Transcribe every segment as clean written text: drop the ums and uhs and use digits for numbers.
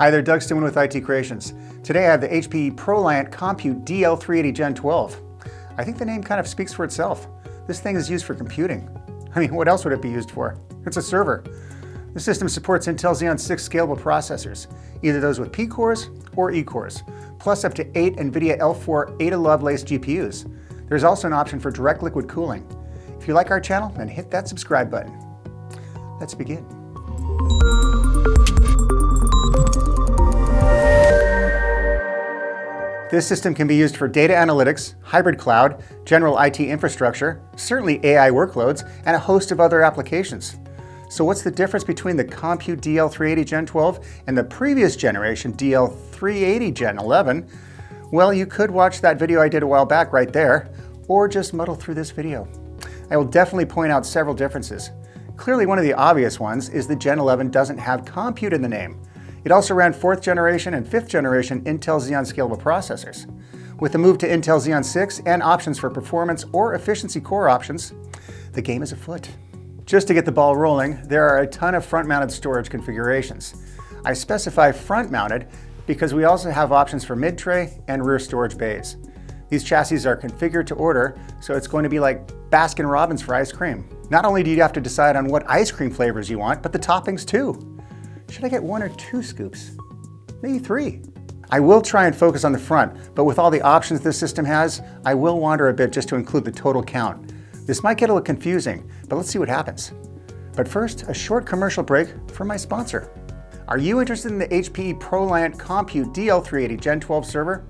Hi there, Doug Stillman with IT Creations. Today I have the HPE ProLiant Compute DL380 Gen12. I think the name kind of speaks for itself. This thing is used for computing. I mean, what else would it be used for? It's a server. The system supports Intel Xeon 6 scalable processors, either those with P cores or E cores, plus up to 8 NVIDIA L4 Ada Lovelace GPUs. There's also an option for direct liquid cooling. If you like our channel, then hit that subscribe button. Let's begin. This system can be used for data analytics, hybrid cloud, general IT infrastructure, certainly AI workloads, and a host of other applications. So what's the difference between the Compute DL380 Gen12 and the previous generation DL380 Gen11? Well, you could watch that video I did a while back right there, or just muddle through this video. I will definitely point out several differences. Clearly one of the obvious ones is the Gen 11 doesn't have compute in the name. It also ran 4th generation and 5th generation Intel Xeon scalable processors. With the move to Intel Xeon 6 and options for performance or efficiency core options, the game is afoot. Just to get the ball rolling, there are a ton of front-mounted storage configurations. I specify front-mounted because we also have options for mid-tray and rear storage bays. These chassis are configured to order, so it's going to be like Baskin-Robbins for ice cream. Not only do you have to decide on what ice cream flavors you want, but the toppings too. Should I get 1 or 2 scoops? Maybe 3. I will try and focus on the front, but with all the options this system has, I will wander a bit just to include the total count. This might get a little confusing, but let's see what happens. But first, a short commercial break from my sponsor. Are you interested in the HPE ProLiant Compute DL380 Gen12 server?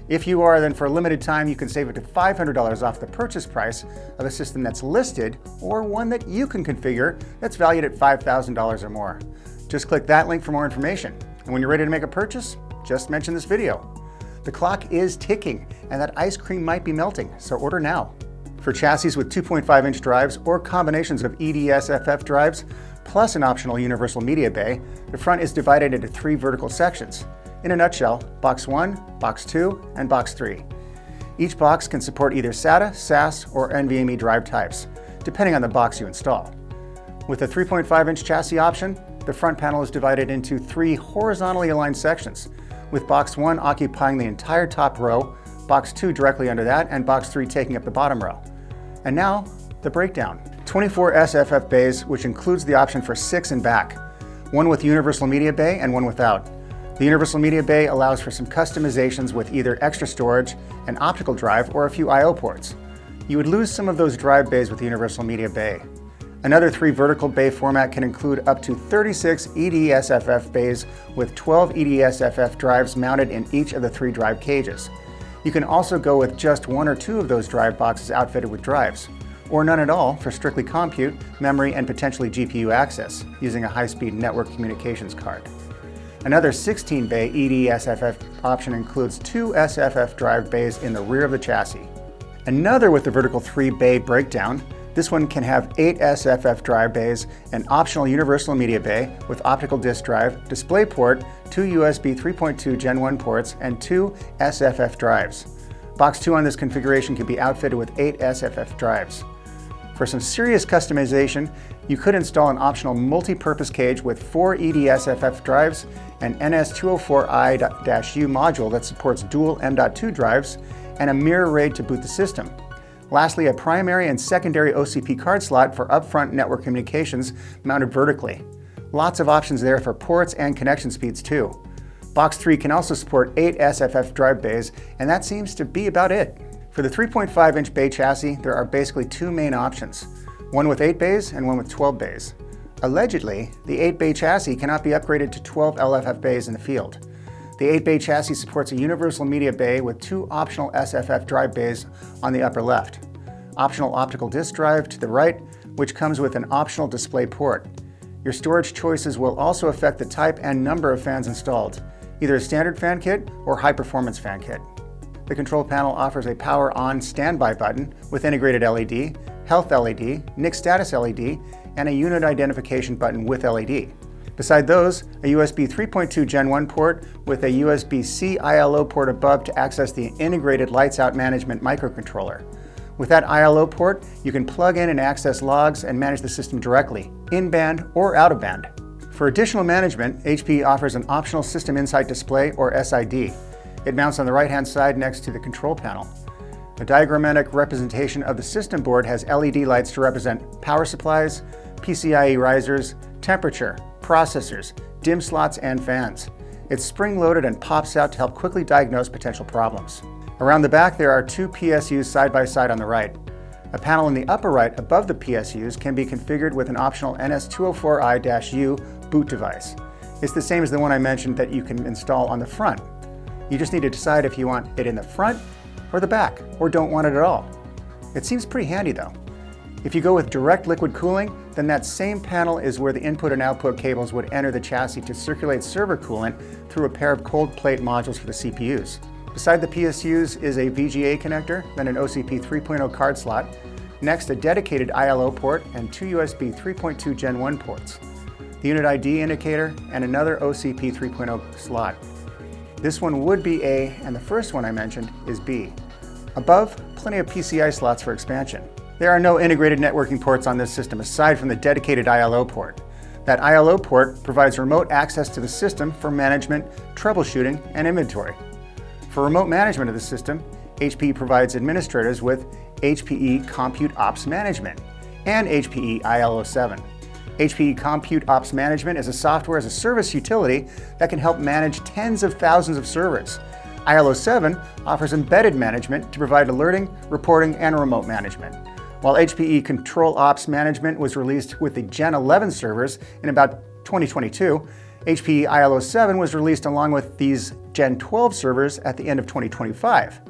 If you are, then for a limited time, you can save up to $500 off the purchase price of a system that's listed or one that you can configure that's valued at $5,000 or more. Just click that link for more information. And when you're ready to make a purchase, just mention this video. The clock is ticking and that ice cream might be melting, so order now. For chassis with 2.5-inch drives or combinations of EDSFF drives, plus an optional universal media bay, the front is divided into 3 vertical sections. In a nutshell, Box 1, Box 2, and Box 3. Each box can support either SATA, SAS, or NVMe drive types, depending on the box you install. With the 3.5-inch chassis option, the front panel is divided into 3 horizontally aligned sections, with Box 1 occupying the entire top row, Box 2 directly under that, and Box 3 taking up the bottom row. And now, the breakdown. 24 SFF bays, which includes the option for 6 in back, one with universal media bay and one without. The universal media bay allows for some customizations with either extra storage, an optical drive, or a few I/O ports. You would lose some of those drive bays with the universal media bay. Another 3 vertical bay format can include up to 36 EDSFF bays with 12 EDSFF drives mounted in each of the 3 drive cages. You can also go with just 1 or 2 of those drive boxes outfitted with drives, or none at all for strictly compute, memory, and potentially GPU access using a high-speed network communications card. Another 16-bay EDSFF option includes 2 SFF drive bays in the rear of the chassis. Another with the vertical 3-bay breakdown, this one can have 8 SFF drive bays, an optional universal media bay with optical disk drive, DisplayPort, 2 USB 3.2 Gen 1 ports, and 2 SFF drives. Box 2 on this configuration can be outfitted with 8 SFF drives. For some serious customization, you could install an optional multi-purpose cage with 4 EDSFF drives, an NS204i-U module that supports dual M.2 drives, and a mirror RAID to boot the system. Lastly, a primary and secondary OCP card slot for upfront network communications mounted vertically. Lots of options there for ports and connection speeds too. Box 3 can also support 8 SFF drive bays, and that seems to be about it. For the 3.5-inch bay chassis, there are basically 2 main options, one with 8 bays and one with 12 bays. Allegedly, the 8-bay chassis cannot be upgraded to 12 LFF bays in the field. The 8-bay chassis supports a universal media bay with 2 optional SFF drive bays on the upper left. Optional optical disk drive to the right, which comes with an optional display port. Your storage choices will also affect the type and number of fans installed, either a standard fan kit or high-performance fan kit. The control panel offers a power on standby button with integrated LED, health LED, NIC status LED, and a unit identification button with LED. Beside those, a USB 3.2 Gen 1 port with a USB-C ILO port above to access the integrated lights out management microcontroller. With that ILO port, you can plug in and access logs and manage the system directly, in band or out of band. For additional management, HPE offers an optional System Insight Display, or SID. It mounts on the right-hand side next to the control panel. A diagrammatic representation of the system board has LED lights to represent power supplies, PCIe risers, temperature, processors, DIMM slots, and fans. It's spring-loaded and pops out to help quickly diagnose potential problems. Around the back, there are two PSUs side by side on the right. A panel in the upper right above the PSUs can be configured with an optional NS204i-U boot device. It's the same as the one I mentioned that you can install on the front. You just need to decide if you want it in the front or the back, or don't want it at all. It seems pretty handy though. If you go with direct liquid cooling, then that same panel is where the input and output cables would enter the chassis to circulate server coolant through a pair of cold plate modules for the CPUs. Beside the PSUs is a VGA connector, then an OCP 3.0 card slot, next a dedicated ILO port and two USB 3.2 Gen 1 ports, the unit ID indicator, and another OCP 3.0 slot. This one would be A, and the first one I mentioned is B. Above, plenty of PCI slots for expansion. There are no integrated networking ports on this system aside from the dedicated ILO port. That ILO port provides remote access to the system for management, troubleshooting, and inventory. For remote management of the system, HPE provides administrators with HPE Compute Ops Management and HPE ILO7. HPE Compute Ops Management is a software as a service utility that can help manage tens of thousands of servers. ILO7 offers embedded management to provide alerting, reporting, and remote management. While HPE Control Ops Management was released with the Gen 11 servers in about 2022, HPE ILO7 was released along with these Gen 12 servers at the end of 2025.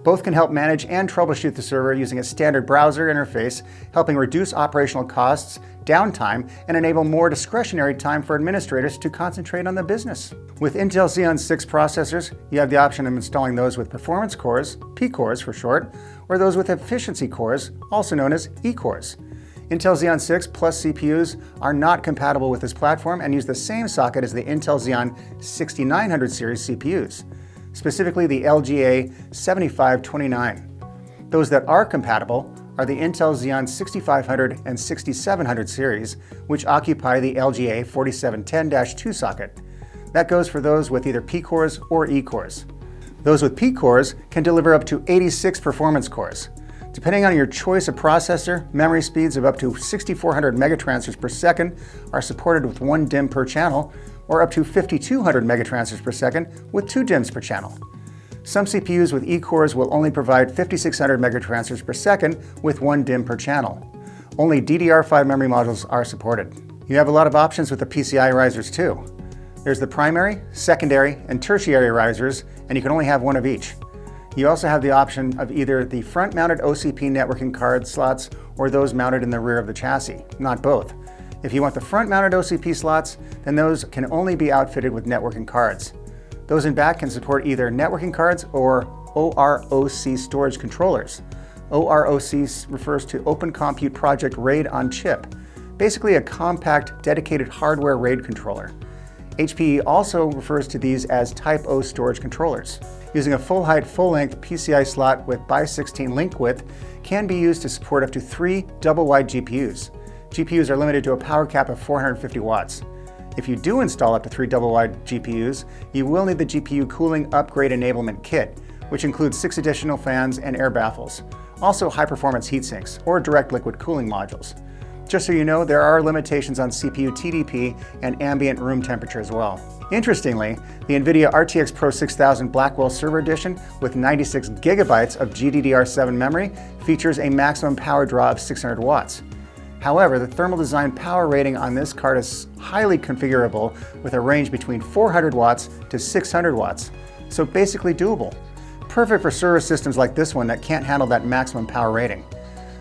Both can help manage and troubleshoot the server using a standard browser interface, helping reduce operational costs, downtime, and enable more discretionary time for administrators to concentrate on the business. With Intel Xeon 6 processors, you have the option of installing those with performance cores, P-cores for short, or those with efficiency cores, also known as E-cores. Intel Xeon 6 Plus CPUs are not compatible with this platform and use the same socket as the Intel Xeon 6900 series CPUs, specifically the LGA 7529. Those that are compatible are the Intel Xeon 6500 and 6700 series, which occupy the LGA 4710-2 socket. That goes for those with either P-cores or E-cores. Those with P-cores can deliver up to 86 performance cores. Depending on your choice of processor, memory speeds of up to 6400 megatransfers per second are supported with 1 DIMM per channel, or up to 5200 megatransfers per second with 2 DIMMs per channel. Some CPUs with E-cores will only provide 5600 megatransfers per second with 1 DIMM per channel. Only DDR5 memory modules are supported. You have a lot of options with the PCIe risers too. There's the primary, secondary, and tertiary risers, and you can only have one of each. You also have the option of either the front-mounted OCP networking card slots or those mounted in the rear of the chassis, not both. If you want the front-mounted OCP slots, then those can only be outfitted with networking cards. Those in back can support either networking cards or OROC storage controllers. OROC refers to Open Compute Project RAID on Chip, basically a compact, dedicated hardware RAID controller. HPE also refers to these as Type O storage controllers. Using a full-height, full-length PCI slot with by-16 link width can be used to support up to 3 double-wide GPUs. GPUs are limited to a power cap of 450 watts. If you do install up to 3 double-wide GPUs, you will need the GPU Cooling Upgrade Enablement Kit, which includes 6 additional fans and air baffles, also high-performance heatsinks or direct liquid cooling modules. Just so you know, there are limitations on CPU TDP and ambient room temperature as well. Interestingly, the NVIDIA RTX Pro 6000 Blackwell Server Edition with 96 gigabytes of GDDR7 memory features a maximum power draw of 600 watts. However, the thermal design power rating on this card is highly configurable with a range between 400 watts to 600 watts, so basically doable. Perfect for server systems like this one that can't handle that maximum power rating.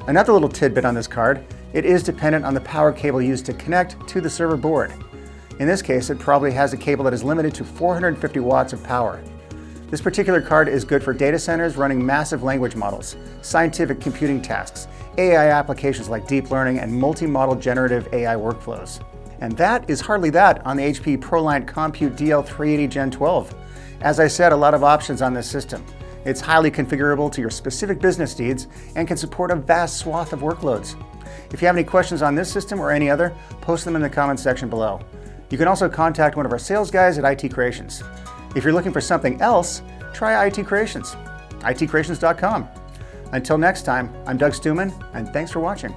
Another little tidbit on this card, it is dependent on the power cable used to connect to the server board. In this case, it probably has a cable that is limited to 450 watts of power. This particular card is good for data centers running massive language models, scientific computing tasks, AI applications like deep learning, and multi-model generative AI workflows. And that is hardly that on the HPE ProLiant Compute DL380 Gen12. As I said, a lot of options on this system. It's highly configurable to your specific business needs and can support a vast swath of workloads. If you have any questions on this system or any other, post them in the comments section below. You can also contact one of our sales guys at IT Creations. If you're looking for something else, try IT Creations, itcreations.com. Until next time, I'm Doug Stuman, and thanks for watching.